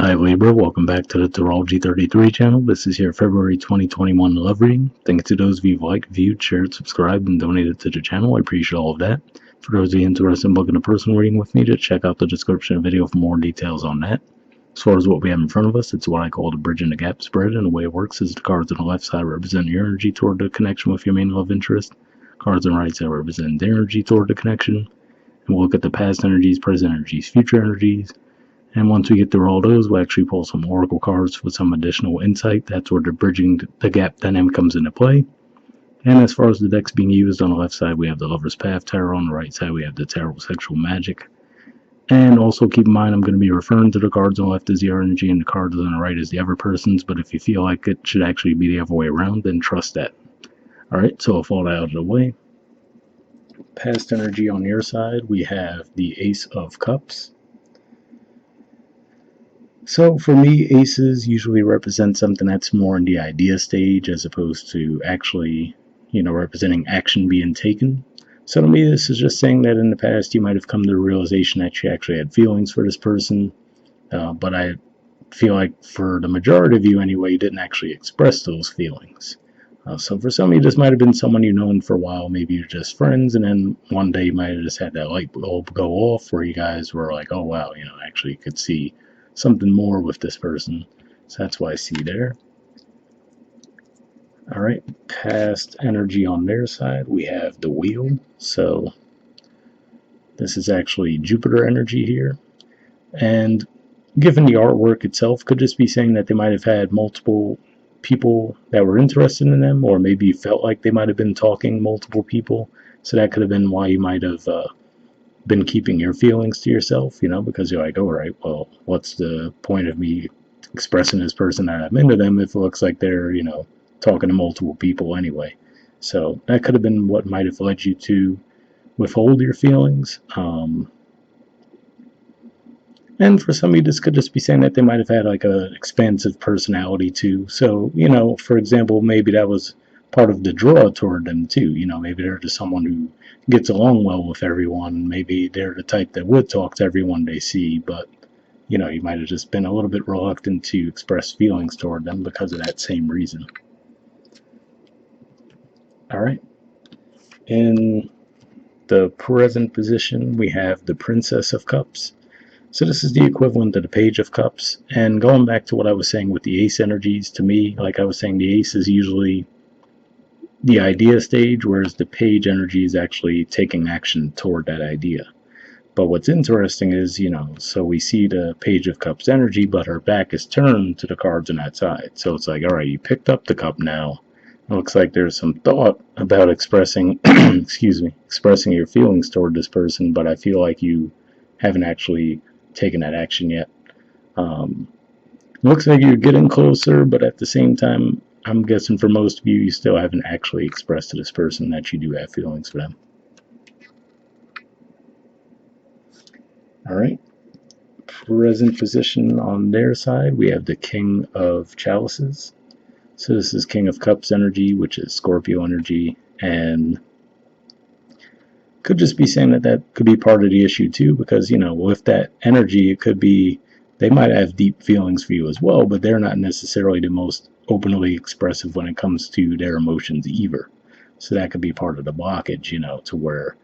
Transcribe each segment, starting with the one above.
Hi Libra, welcome back to the Astrology 33 channel. This is your February 2021 love reading. Thanks to those of you who liked, viewed, shared, subscribed, and donated to the channel. I appreciate all of that. For those of you interested in booking a personal reading with me, just check out the description of the video for more details on that. As far as what we have in front of us, it's what I call the bridging the gap spread, and the way it works is the cards on the left side represent your energy toward the connection with your main love interest. Cards on the right side represent their energy toward the connection. And we'll look at the past energies, present energies, future energies. And once we get through all those, we'll actually pull some oracle cards with some additional insight. That's where the bridging the gap dynamic comes into play. And as far as the decks being used, on the left side we have the Lover's Path Tarot, on the right side we have the Tarot Sexual Magic. And also keep in mind, I'm going to be referring to the cards on the left as your energy and the cards on the right as the other person's, but if you feel like it should actually be the other way around, then trust that. Alright, so with all that out of the way, past energy on your side, we have the Ace of Cups. So for me, aces usually represent something that's more in the idea stage as opposed to actually, representing action being taken. So to me, this is just saying that in the past you might have come to the realization that you actually had feelings for this person, but I feel like for the majority of you anyway, you didn't actually express those feelings. So for some of you, this might have been someone you've known for a while. Maybe you're just friends, and then one day you might have just had that light bulb go off where you guys were like, oh wow, actually you could see something more with this person. So that's why I see there. Alright, past energy on their side, we have the Wheel. So this is actually Jupiter energy here. And given the artwork itself, could just be saying that they might have had multiple people that were interested in them, or maybe you felt like they might have been talking multiple people. So that could have been why you might have been keeping your feelings to yourself, because you're like, all right, well, what's the point of me expressing this person that I'm into them if it looks like they're, talking to multiple people anyway. So that could have been what might have led you to withhold your feelings. And for some of you, this could just be saying that they might have had like an expansive personality too. So, for example, maybe that was part of the draw toward them too. Maybe they're just someone who gets along well with everyone. Maybe they're the type that would talk to everyone they see, but you might have just been a little bit reluctant to express feelings toward them because of that same reason. All right. In the present position, we have the Princess of Cups. So this is the equivalent to the Page of Cups. And going back to what I was saying with the Ace energies, to me, like I was saying, the Ace is usually the idea stage, whereas the Page energy is actually taking action toward that idea. But what's interesting is, so we see the Page of Cups energy, but her back is turned to the cards on that side. So it's like, all right, you picked up the cup now. It looks like there's some thought about expressing, expressing your feelings toward this person, but I feel like you haven't actually taken that action yet. Looks like you're getting closer, but at the same time, I'm guessing for most of you, you still haven't actually expressed to this person that you do have feelings for them. Alright, present position on their side, we have the King of Chalices. So this is King of Cups energy, which is Scorpio energy, and could just be saying that that could be part of the issue too, because, with that energy, it could be they might have deep feelings for you as well, but they're not necessarily the most openly expressive when it comes to their emotions either. So that could be part of the blockage, to where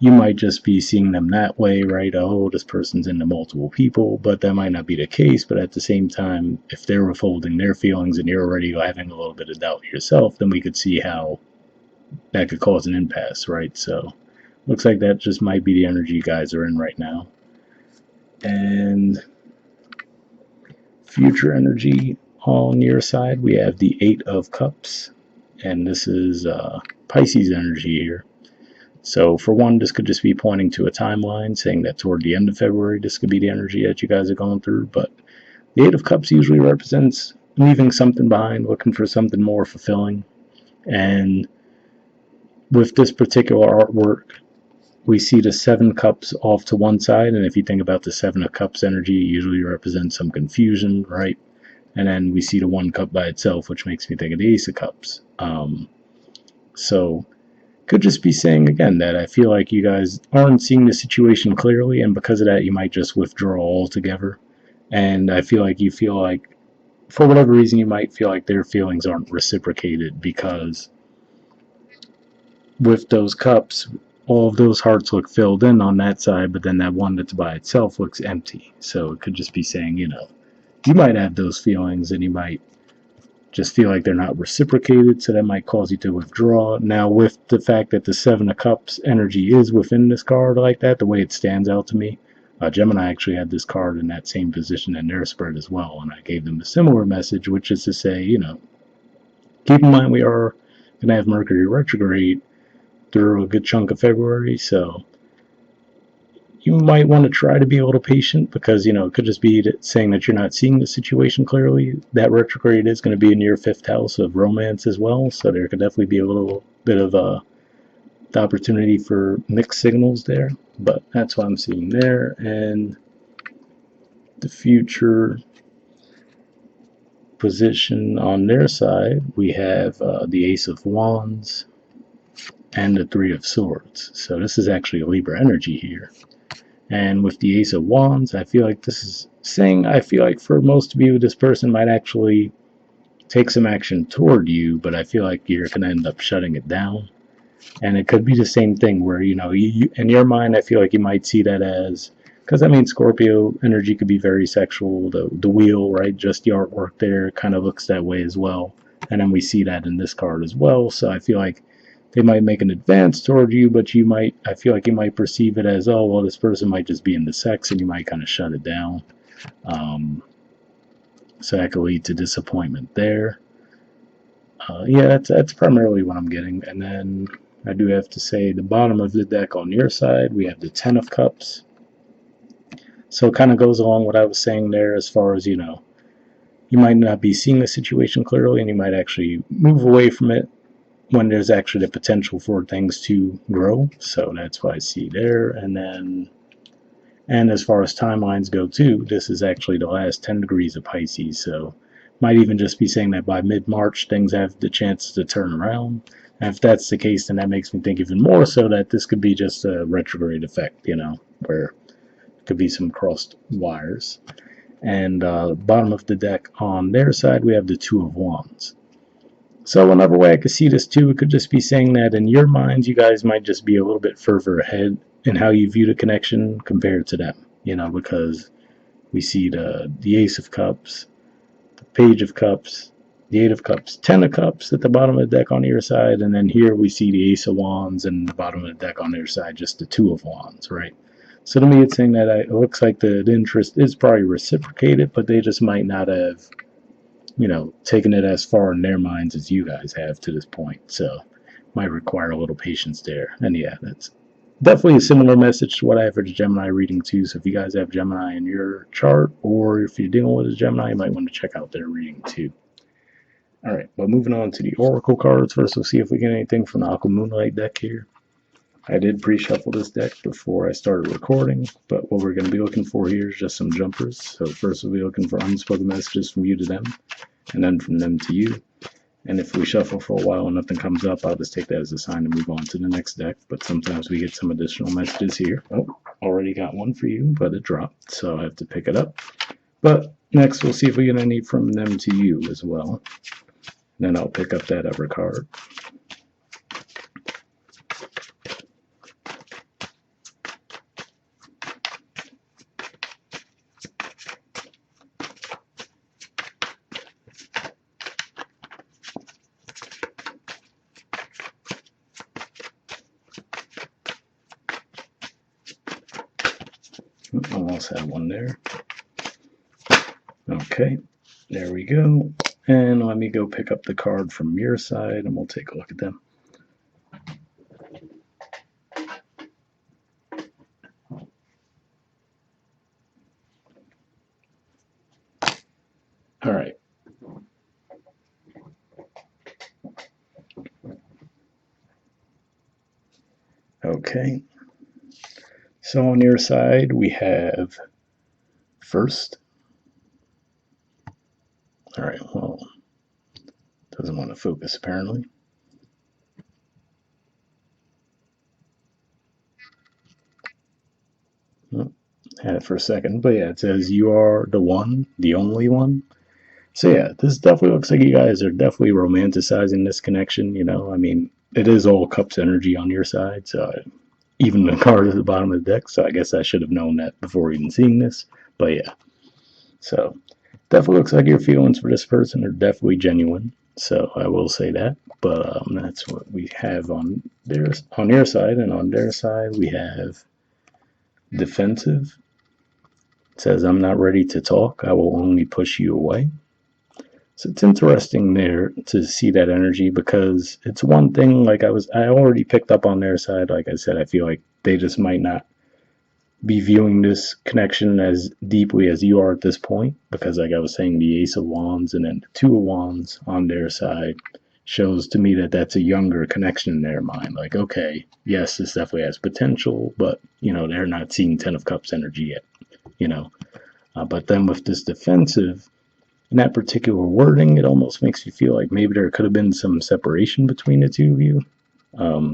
you might just be seeing them that way, right? Oh, this person's into multiple people, but that might not be the case. But at the same time, if they're withholding their feelings and you're already having a little bit of doubt yourself, then we could see how that could cause an impasse, right? So looks like that just might be the energy you guys are in right now. And future energy on your side, we have the Eight of Cups, and this is Pisces energy here. So for one, this could just be pointing to a timeline, saying that toward the end of February, this could be the energy that you guys are going through. But the Eight of Cups usually represents leaving something behind, looking for something more fulfilling. And with this particular artwork, we see the Seven Cups off to one side. And if you think about the Seven of Cups energy, it usually represents some confusion, right? And then we see the one cup by itself, which makes me think of the Ace of Cups. So could just be saying again that I feel like you guys aren't seeing the situation clearly, and because of that you might just withdraw altogether. And I feel like you feel like, for whatever reason, you might feel like their feelings aren't reciprocated because with those cups, all of those hearts look filled in on that side, but then that one that's by itself looks empty. So it could just be saying, you might have those feelings and you might just feel like they're not reciprocated, so that might cause you to withdraw. Now, with the fact that the Seven of Cups energy is within this card like that, the way it stands out to me, Gemini actually had this card in that same position in their spread as well, and I gave them a similar message, which is to say, keep in mind we are going to have Mercury retrograde through a good chunk of February, so you might want to try to be a little patient because, it could just be saying that you're not seeing the situation clearly. That retrograde is going to be in your fifth house of romance as well, so there could definitely be a little bit of the opportunity for mixed signals there, but that's what I'm seeing there. And the future position on their side, we have the Ace of Wands and the Three of Swords. So this is actually a Libra energy here. And with the Ace of Wands, I feel like this is saying, I feel like for most of you, this person might actually take some action toward you, but I feel like you're going to end up shutting it down. And it could be the same thing where, in your mind, I feel like you might see that as, because I mean, Scorpio energy could be very sexual. The wheel, right? Just the artwork there kind of looks that way as well. And then we see that in this card as well. So I feel like they might make an advance toward you, but I feel like you might perceive it as, oh, well, this person might just be into sex, and you might kind of shut it down. So that could lead to disappointment there. Yeah, that's primarily what I'm getting. And then I do have to say the bottom of the deck on your side, we have the Ten of Cups. So it kind of goes along what I was saying there as far as, you might not be seeing the situation clearly and you might actually move away from it when there's actually the potential for things to grow. So that's what I see there. And as far as timelines go too, this is actually the last 10 degrees of Pisces. So might even just be saying that by mid-March, things have the chance to turn around. And if that's the case, then that makes me think even more so that this could be just a retrograde effect, where it could be some crossed wires. And bottom of the deck on their side, we have the Two of Wands. So another way I could see this too, it could just be saying that in your minds, you guys might just be a little bit further ahead in how you view the connection compared to them, because we see the Ace of Cups, the Page of Cups, the Eight of Cups, Ten of Cups at the bottom of the deck on your side, and then here we see the Ace of Wands and the bottom of the deck on their side, just the Two of Wands, right? So to me, it's saying that it looks like the interest is probably reciprocated, but they just might not have, taken it as far in their minds as you guys have to this point. So might require a little patience there. And yeah, that's definitely a similar message to what I have for the Gemini reading too. So if you guys have Gemini in your chart, or if you're dealing with a Gemini, you might want to check out their reading too. All right, but moving on to the Oracle cards first, we'll see if we get anything from the Aqua Moonlight deck here. I did pre-shuffle this deck before I started recording, but what we're going to be looking for here is just some jumpers. So first we'll be looking for unspoken messages from you to them, and then from them to you. And if we shuffle for a while and nothing comes up, I'll just take that as a sign to move on to the next deck. But sometimes we get some additional messages here. Oh, already got one for you, but it dropped, so I have to pick it up. But next we'll see if we get any from them to you as well. Then I'll pick up that other card. Almost had one there. Okay, there we go. And let me go pick up the card from your side and we'll take a look at them. All right. Okay. So on your side, we have first. All right, well, doesn't want to focus apparently. had it for a second, but yeah, it says you are the one, the only one. So yeah, this definitely looks like you guys are definitely romanticizing this connection. I mean, it is all cups energy on your side, so even the card at the bottom of the deck. So I guess I should have known that before even seeing this. But yeah, so definitely looks like your feelings for this person are definitely genuine. So I will say that. But that's what we have on your side, and on their side we have defensive. It says I'm not ready to talk. I will only push you away. So it's interesting there to see that energy, because it's one thing, like I already picked up on their side. Like I said, I feel like they just might not be viewing this connection as deeply as you are at this point, because like I was saying, the Ace of Wands and then the Two of Wands on their side shows to me that that's a younger connection in their mind. Like, okay, yes, this definitely has potential, but they're not seeing Ten of Cups energy yet. But then with this defensive, in that particular wording, it almost makes you feel like maybe there could have been some separation between the two of you.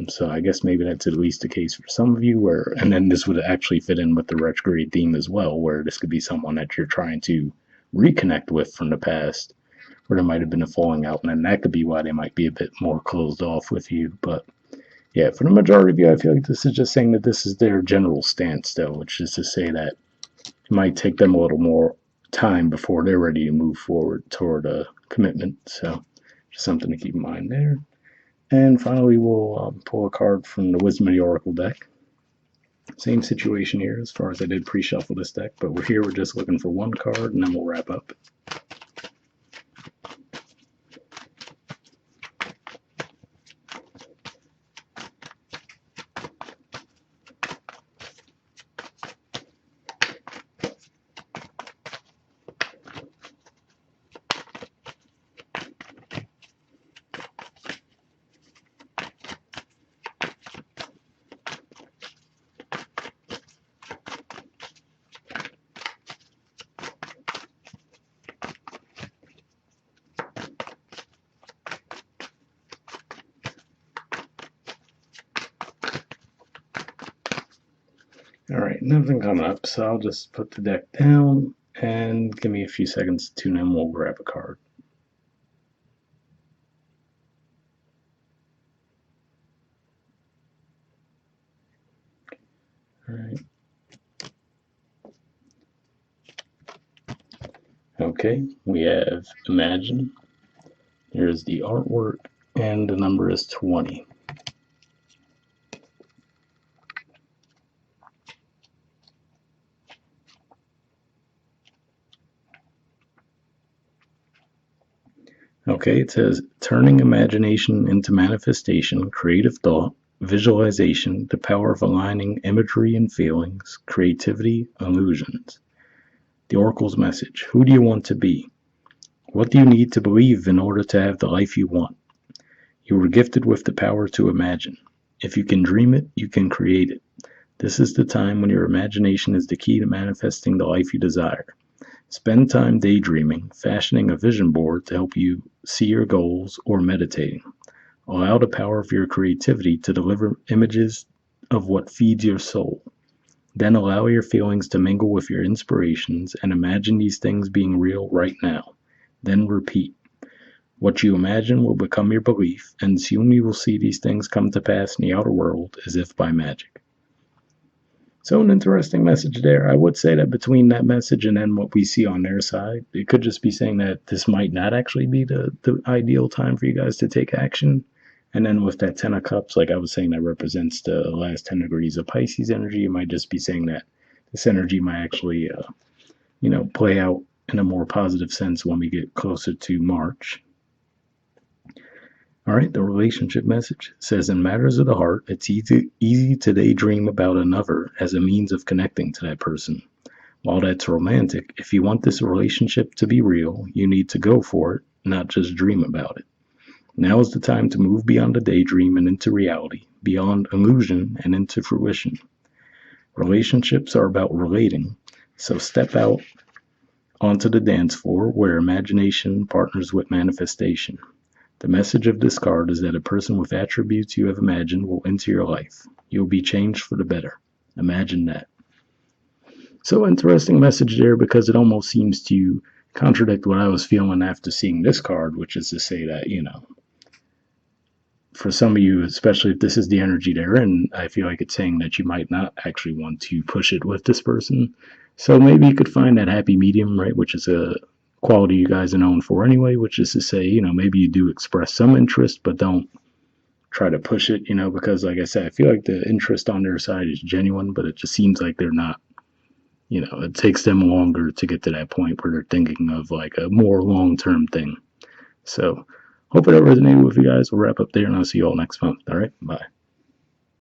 So I guess maybe that's at least the case for some of you, and then this would actually fit in with the retrograde theme as well, where this could be someone that you're trying to reconnect with from the past, where there might have been a falling out, and then that could be why they might be a bit more closed off with you. But yeah, for the majority of you, I feel like this is just saying that this is their general stance, though, which is to say that it might take them a little more time before they're ready to move forward toward a commitment. So just something to keep in mind there. And finally, we'll pull a card from the Wisdom of the Oracle deck. Same situation here as far as I did pre-shuffle this deck, but we're just looking for one card, and then we'll wrap up. All right, nothing coming up, so I'll just put the deck down and give me a few seconds to tune in. We'll grab a card. All right. Okay, we have Imagine. Here's the artwork, and the number is 20. Okay, it says turning imagination into manifestation, creative thought, visualization, the power of aligning imagery and feelings, creativity, illusions. The Oracle's message: who do you want to be? What do you need to believe in order to have the life you want? You were gifted with the power to imagine. If you can dream it, you can create it. This is the time when your imagination is the key to manifesting the life you desire. Spend time daydreaming, fashioning a vision board to help you see your goals, or meditating. Allow the power of your creativity to deliver images of what feeds your soul. Then allow your feelings to mingle with your inspirations and imagine these things being real right now. Then repeat. What you imagine will become your belief, and soon you will see these things come to pass in the outer world as if by magic. So an interesting message there. I would say that between that message and then what we see on their side, it could just be saying that this might not actually be the ideal time for you guys to take action. And then with that Ten of Cups, like I was saying, that represents the last 10 degrees of Pisces energy. It might just be saying that this energy might actually, play out in a more positive sense when we get closer to March. All right, the relationship message says in matters of the heart, it's easy to daydream about another as a means of connecting to that person. While that's romantic, if you want this relationship to be real, you need to go for it, not just dream about it. Now is the time to move beyond the daydream and into reality, beyond illusion and into fruition. Relationships are about relating, so step out onto the dance floor where imagination partners with manifestation. The message of this card is that a person with attributes you have imagined will enter your life. You will be changed for the better. Imagine that. So interesting message there, because it almost seems to contradict what I was feeling after seeing this card, which is to say that, for some of you, especially if this is the energy they're in, I feel like it's saying that you might not actually want to push it with this person. So maybe you could find that happy medium, right? Which is a quality you guys are known for anyway, which is to say, maybe you do express some interest, but don't try to push it, because like I said, I feel like the interest on their side is genuine, but it just seems like they're not. It takes them longer to get to that point where they're thinking of like a more long term thing. So, hope it resonated with you guys. We'll wrap up there, and I'll see you all next month. All right, bye.